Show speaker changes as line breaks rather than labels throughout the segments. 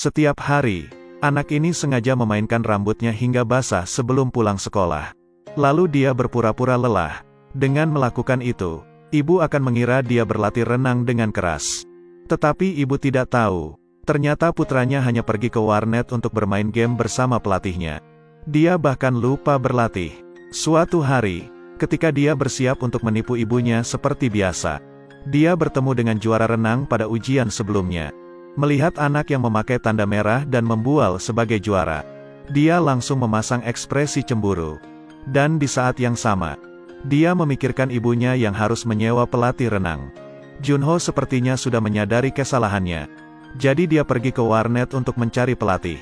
Setiap hari, anak ini sengaja memainkan rambutnya hingga basah sebelum pulang sekolah. Lalu dia berpura-pura lelah. Dengan melakukan itu, ibu akan mengira dia berlatih renang dengan keras. Tetapi ibu tidak tahu, ternyata putranya hanya pergi ke warnet untuk bermain game bersama pelatihnya. Dia bahkan lupa berlatih. Suatu hari, ketika dia bersiap untuk menipu ibunya seperti biasa, dia bertemu dengan juara renang pada ujian sebelumnya. Melihat anak yang memakai tanda merah dan membual sebagai juara, dia langsung memasang ekspresi cemburu. Dan di saat yang sama, dia memikirkan ibunya yang harus menyewa pelatih renang. Junho sepertinya sudah menyadari kesalahannya. Jadi dia pergi ke warnet untuk mencari pelatih.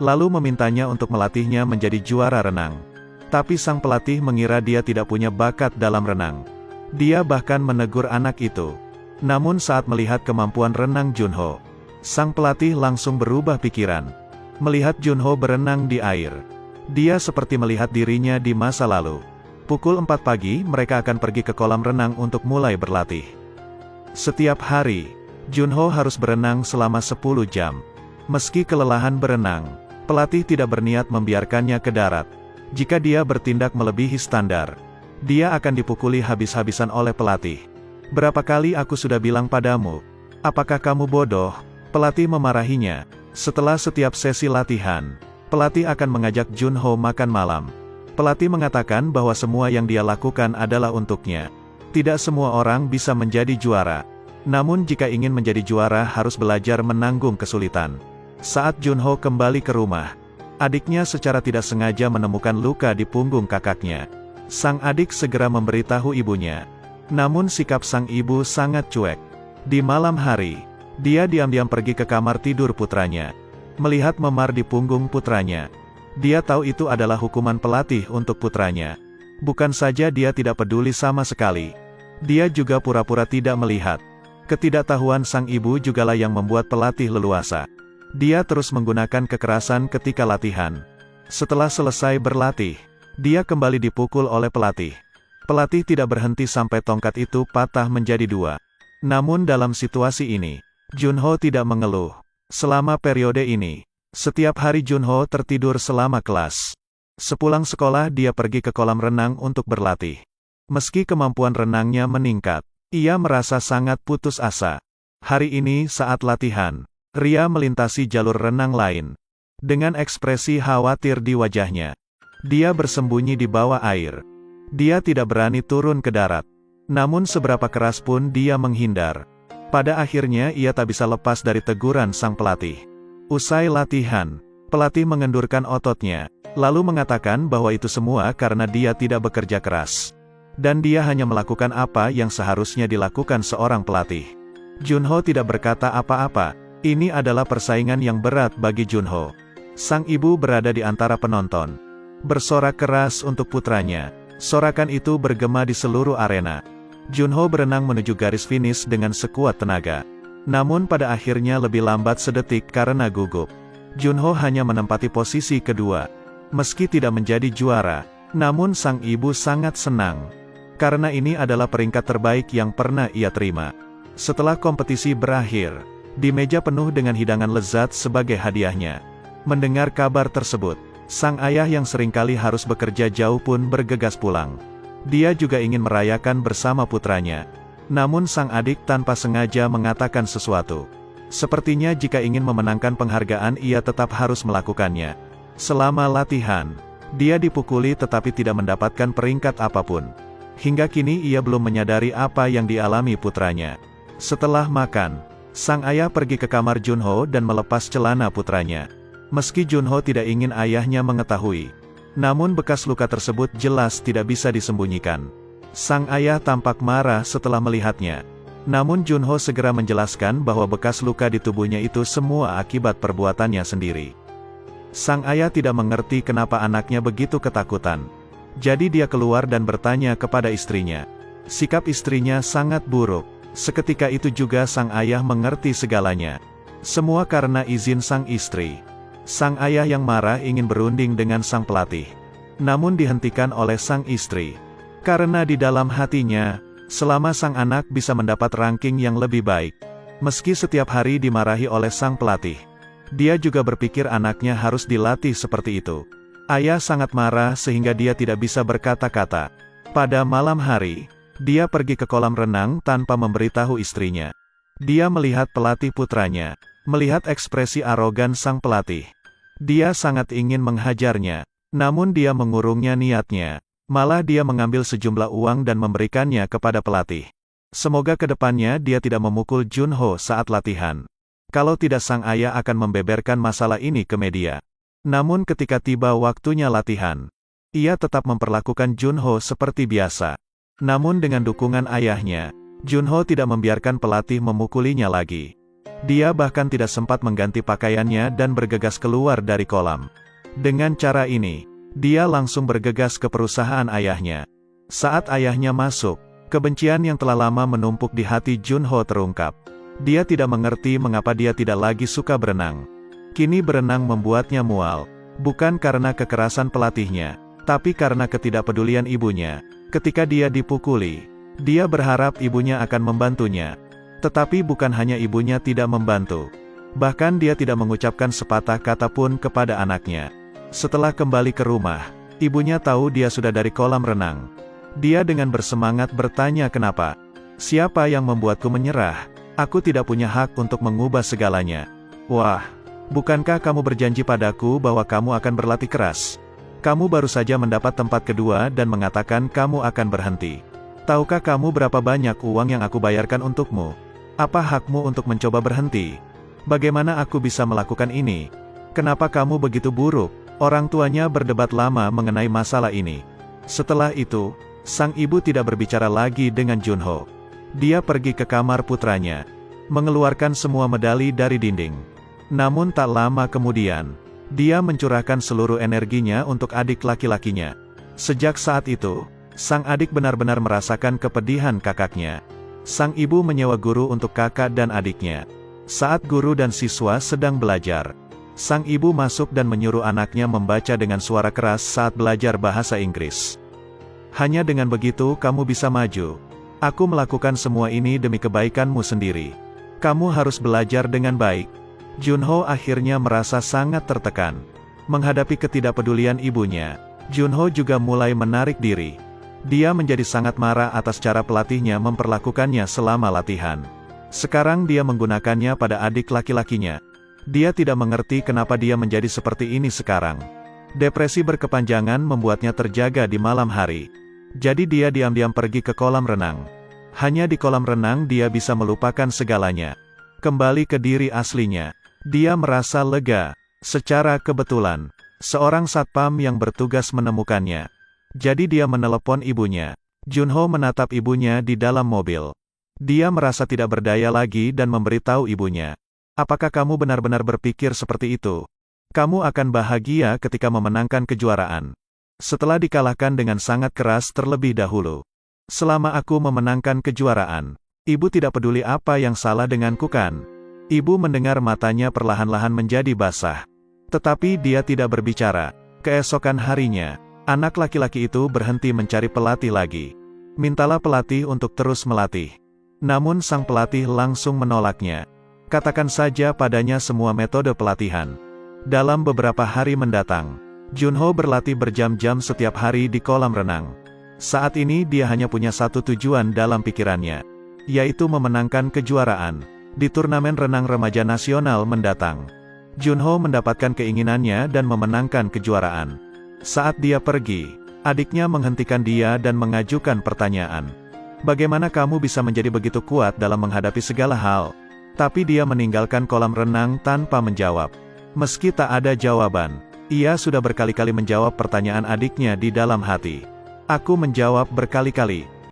Lalu memintanya untuk melatihnya menjadi juara renang. Tapi sang pelatih mengira dia tidak punya bakat dalam renang. Dia bahkan menegur anak itu. Namun saat melihat kemampuan renang Junho, sang pelatih langsung berubah pikiran. Melihat Junho berenang di air, dia seperti melihat dirinya di masa lalu. Pukul 4 pagi mereka akan pergi ke kolam renang untuk mulai berlatih. Setiap hari, Junho harus berenang selama 10 jam. Meski kelelahan berenang, pelatih tidak berniat membiarkannya ke darat. Jika dia bertindak melebihi standar, dia akan dipukuli habis-habisan oleh pelatih. Berapa kali aku sudah bilang padamu, apakah kamu bodoh? Pelatih memarahinya. Setelah setiap sesi latihan, pelatih akan mengajak Junho makan malam. Pelatih mengatakan bahwa semua yang dia lakukan adalah untuknya. Tidak semua orang bisa menjadi juara. Namun jika ingin menjadi juara harus belajar menanggung kesulitan. Saat Junho kembali ke rumah, adiknya secara tidak sengaja menemukan luka di punggung kakaknya. Sang adik segera memberitahu ibunya. Namun sikap sang ibu sangat cuek. Di malam hari, dia diam-diam pergi ke kamar tidur putranya. Melihat memar di punggung putranya, dia tahu itu adalah hukuman pelatih untuk putranya. Bukan saja dia tidak peduli sama sekali, dia juga pura-pura tidak melihat. Ketidaktahuan sang ibu jugalah yang membuat pelatih leluasa. Dia terus menggunakan kekerasan ketika latihan. Setelah selesai berlatih, dia kembali dipukul oleh pelatih. Pelatih tidak berhenti sampai tongkat itu patah menjadi 2. Namun dalam situasi ini, Junho tidak mengeluh. Selama periode ini, setiap hari Junho tertidur selama kelas. Sepulang sekolah dia pergi ke kolam renang untuk berlatih. Meski kemampuan renangnya meningkat, ia merasa sangat putus asa. Hari ini saat latihan, Ria melintasi jalur renang lain. Dengan ekspresi khawatir di wajahnya, dia bersembunyi di bawah air. Dia tidak berani turun ke darat. Namun seberapa keras pun dia menghindar. Pada akhirnya ia tak bisa lepas dari teguran sang pelatih. Usai latihan, pelatih mengendurkan ototnya, lalu mengatakan bahwa itu semua karena dia tidak bekerja keras. Dan dia hanya melakukan apa yang seharusnya dilakukan seorang pelatih. Junho tidak berkata apa-apa. Ini adalah persaingan yang berat bagi Junho. Sang ibu berada di antara penonton, bersorak keras untuk putranya. Sorakan itu bergema di seluruh arena. Junho berenang menuju garis finish dengan sekuat tenaga. Namun pada akhirnya lebih lambat sedetik karena gugup. Junho hanya menempati posisi kedua. Meski tidak menjadi juara, namun sang ibu sangat senang. Karena ini adalah peringkat terbaik yang pernah ia terima. Setelah kompetisi berakhir, di meja penuh dengan hidangan lezat sebagai hadiahnya. Mendengar kabar tersebut, sang ayah yang seringkali harus bekerja jauh pun bergegas pulang. Dia juga ingin merayakan bersama putranya. Namun sang adik tanpa sengaja mengatakan sesuatu. Sepertinya jika ingin memenangkan penghargaan ia tetap harus melakukannya. Selama latihan, dia dipukuli tetapi tidak mendapatkan peringkat apapun. Hingga kini ia belum menyadari apa yang dialami putranya. Setelah makan, sang ayah pergi ke kamar Junho dan melepas celana putranya. Meski Junho tidak ingin ayahnya mengetahui, namun bekas luka tersebut jelas tidak bisa disembunyikan. Sang ayah tampak marah setelah melihatnya. Namun Junho segera menjelaskan bahwa bekas luka di tubuhnya itu semua akibat perbuatannya sendiri. Sang ayah tidak mengerti kenapa anaknya begitu ketakutan. Jadi dia keluar dan bertanya kepada istrinya. Sikap istrinya sangat buruk. Seketika itu juga sang ayah mengerti segalanya. Semua karena izin sang istri. Sang ayah yang marah ingin berunding dengan sang pelatih. Namun dihentikan oleh sang istri. Karena di dalam hatinya, selama sang anak bisa mendapat ranking yang lebih baik, meski setiap hari dimarahi oleh sang pelatih, Dia juga berpikir anaknya harus dilatih seperti itu. Ayah sangat marah sehingga dia tidak bisa berkata-kata. Pada malam hari, dia pergi ke kolam renang tanpa memberitahu istrinya. Dia melihat pelatih putranya, melihat ekspresi arogan sang pelatih. Dia sangat ingin menghajarnya, namun dia mengurungnya niatnya. Malah dia mengambil sejumlah uang dan memberikannya kepada pelatih. Semoga kedepannya dia tidak memukul Junho saat latihan. Kalau tidak sang ayah akan membeberkan masalah ini ke media. Namun ketika tiba waktunya latihan, ia tetap memperlakukan Junho seperti biasa. Namun dengan dukungan ayahnya, Junho tidak membiarkan pelatih memukulinya lagi. Dia bahkan tidak sempat mengganti pakaiannya dan bergegas keluar dari kolam. Dengan cara ini, dia langsung bergegas ke perusahaan ayahnya. Saat ayahnya masuk, kebencian yang telah lama menumpuk di hati Junho terungkap. Dia tidak mengerti mengapa dia tidak lagi suka berenang. Kini berenang membuatnya mual, bukan karena kekerasan pelatihnya, tapi karena ketidakpedulian ibunya. Ketika dia dipukuli, dia berharap ibunya akan membantunya. Tetapi bukan hanya ibunya tidak membantu. Bahkan dia tidak mengucapkan sepatah kata pun kepada anaknya. Setelah kembali ke rumah, ibunya tahu dia sudah dari kolam renang. Dia dengan bersemangat bertanya kenapa. Siapa yang membuatku menyerah? Aku tidak punya hak untuk mengubah segalanya. Wah, bukankah kamu berjanji padaku bahwa kamu akan berlatih keras? Kamu baru saja mendapat tempat kedua dan mengatakan kamu akan berhenti. Tahukah kamu berapa banyak uang yang aku bayarkan untukmu? Apa hakmu untuk mencoba berhenti? Bagaimana aku bisa melakukan ini? Kenapa kamu begitu buruk? Orang tuanya berdebat lama mengenai masalah ini. Setelah itu, sang ibu tidak berbicara lagi dengan Junho. Dia pergi ke kamar putranya, mengeluarkan semua medali dari dinding. Namun tak lama kemudian, dia mencurahkan seluruh energinya untuk adik laki-lakinya. Sejak saat itu, sang adik benar-benar merasakan kepedihan kakaknya. Sang ibu menyewa guru untuk kakak dan adiknya. Saat guru dan siswa sedang belajar, sang ibu masuk dan menyuruh anaknya membaca dengan suara keras saat belajar bahasa Inggris. Hanya dengan begitu kamu bisa maju. Aku melakukan semua ini demi kebaikanmu sendiri. Kamu harus belajar dengan baik. Junho akhirnya merasa sangat tertekan. Menghadapi ketidakpedulian ibunya, Junho juga mulai menarik diri. Dia menjadi sangat marah atas cara pelatihnya memperlakukannya selama latihan. Sekarang dia menggunakannya pada adik laki-lakinya. Dia tidak mengerti kenapa dia menjadi seperti ini sekarang. Depresi berkepanjangan membuatnya terjaga di malam hari. Jadi dia diam-diam pergi ke kolam renang. Hanya di kolam renang dia bisa melupakan segalanya. Kembali ke diri aslinya. Dia merasa lega. Secara kebetulan, seorang satpam yang bertugas menemukannya. Jadi dia menelepon ibunya. Junho menatap ibunya di dalam mobil. Dia merasa tidak berdaya lagi dan memberitahu ibunya. Apakah kamu benar-benar berpikir seperti itu? Kamu akan bahagia ketika memenangkan kejuaraan. Setelah dikalahkan dengan sangat keras terlebih dahulu. Selama aku memenangkan kejuaraan, ibu tidak peduli apa yang salah denganku kan? Ibu mendengar matanya perlahan-lahan menjadi basah. Tetapi dia tidak berbicara. Keesokan harinya, anak laki-laki itu berhenti mencari pelatih lagi. Mintalah pelatih untuk terus melatih. Namun sang pelatih langsung menolaknya. Katakan saja padanya semua metode pelatihan. Dalam beberapa hari mendatang, Junho berlatih berjam-jam setiap hari di kolam renang. Saat ini dia hanya punya satu tujuan dalam pikirannya, yaitu memenangkan kejuaraan di turnamen renang remaja nasional mendatang. Junho mendapatkan keinginannya dan memenangkan kejuaraan. Saat dia pergi, adiknya menghentikan dia dan mengajukan pertanyaan. Bagaimana kamu bisa menjadi begitu kuat dalam menghadapi segala hal? Tapi dia meninggalkan kolam renang tanpa menjawab. Meski tak ada jawaban, ia sudah berkali-kali menjawab pertanyaan adiknya di dalam hati. Aku menjawab berkali-kali.